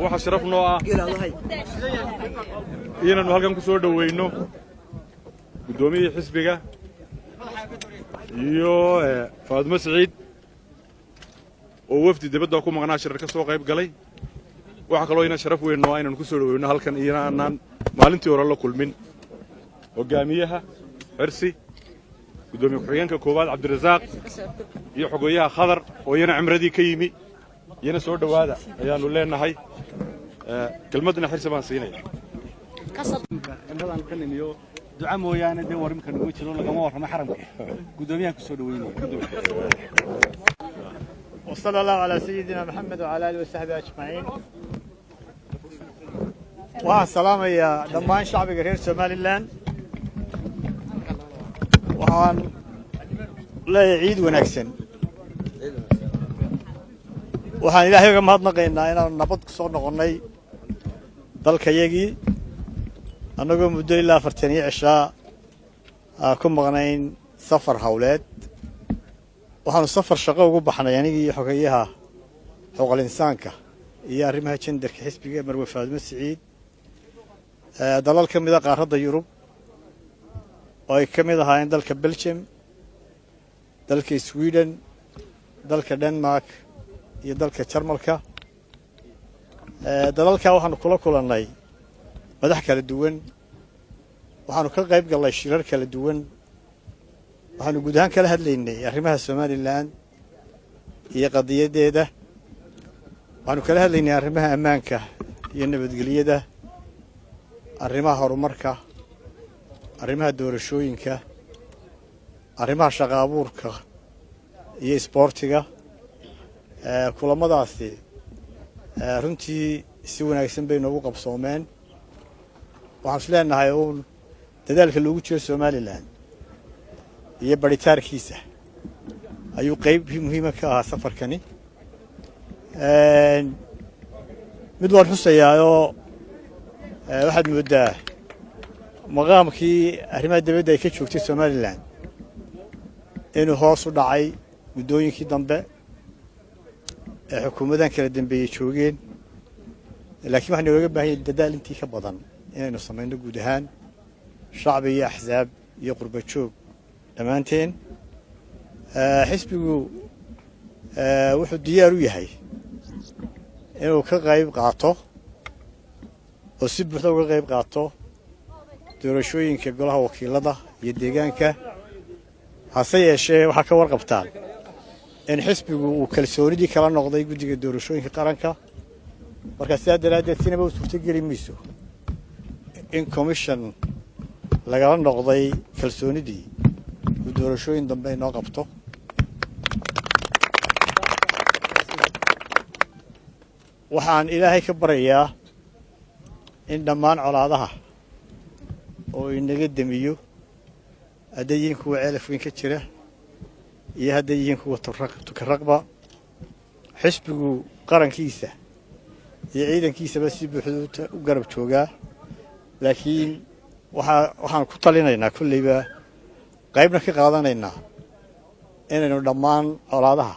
waxa sharaf noo ah inaanu halkan ku soo dhaweyno gudoomiyaha xisbiga iyo Faadimo Saciid oo wafdi dibadda ku maqnaa shirka ka soo qayb galay waxa kale oo ina sharaf weyn noo inaanu ku soo dhaweyno halkan inaan maalintii hore la kulmin hogaamiyaha Xirsi gudoomiye ku-xigeenka koowaad Cabdirasaaq iyo xogeyaha Khadar oo iyana cimradii ka yimi iyana soo dhawaada ayaanu leenahay kelmadna Xirsi baan siinaya cimradan kan iyo duca mooyaane de warimkan ugu jiro lagama warramo xaramka gudoomiyaha ku soo dhaweynaya وصلى الله على سيدنا محمد وعلى آله وصحبه أجمعين والسلام يا دمان شعب غير سومالي لاند وعن لا يعيد ونكسن وحان إلهي كما هدنقينا إنا نبض كسور نغني دالك يجي أنكم مدو الله فرتاني عشاء كم مغنين سفر هولاد waxaanu safar shaqo ugu baxnay anigii xogeyaha xuquuqul insaanka iyo arrimaha genderka xisbiga Marwe Faadimo Saciid dalal ka mid ah qaaradda Yurub oo ay ka mid ahaayeen dalka Belgium dalka Sweden dalka Denmark iyo dalka Jarmalka dalalka waxaanu kula kulannay madax kala duwan waxaanu ka qayb galnay shirar kala duwan waxaanu guud ahaan kala hadlaynay arrimaha Somaliland iyo qadiyadeeda waxaanu kala hadlaynay arrimaha ammaanka iyo nabadgelyada arrimaha horumarka arrimaha doorashooyinka arrimaha shaqo abuurka iyo isboortiga kulamadaasi runtii si wanaagsan bay noogu qabsoomeen waxaan is leenahay uun dadaalka loogu jiro Somaliland iyo baritaarkiisa ayuu qayb muhiim ka ah safarkani mid waan xusayaa oo waxaad moodaa maqaamkii arrimaha dibadda ay ka joogtay Somaliland inuu hoos u dhacay muddooyinkii dambe ee xukuumadan kala dambeeyay joogeen laakiin waxaan looga baahan yahay dadaal intii ka badan inaynu samayno guud ahaan shacbi iyo axsaab iyo qurba joog dhammaanteen xisbigu wuxuu diyaar u yahay inuu ka qayb qaato oo si buuxda uga qayb qaato doorashooyinka golaha wakiilada iyo deegaanka hase yeeshee waxaa ka warqabtaan in xisbigu uu kalsoonidii kala noqday guddiga doorashooyinka qaranka marka sidaa daraaddeed sinaba u suurtogeli mayso in commission lagala noqday kalsoonidii doorashooyin dambe inoo qabto waxaan ilaahay ka baryayaa in dhammaan colaadaha oo inaga damiyo hadday yihiin kuwa ceelaf weyn ka jira iyo hadday yihiin kuwa tukaraqba xisbigu qarankiisa iyo ciidankiisaba si buuxda u garab joogaa laakiin waxaan ku talinaynaa kulleyba qaybna ka qaadanaynaa inaynu dhammaan colaadaha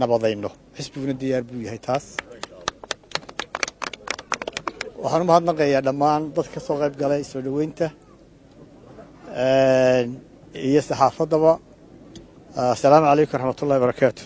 nabadayno xisbiguna diyaar buu yahay taas waxaan u mahadnaqayaa dhammaan dad ka soo qayb galay soo dhaweynta iyo saxaafaddaba asalaamu calaykum waraxmatullahi wabarakaatu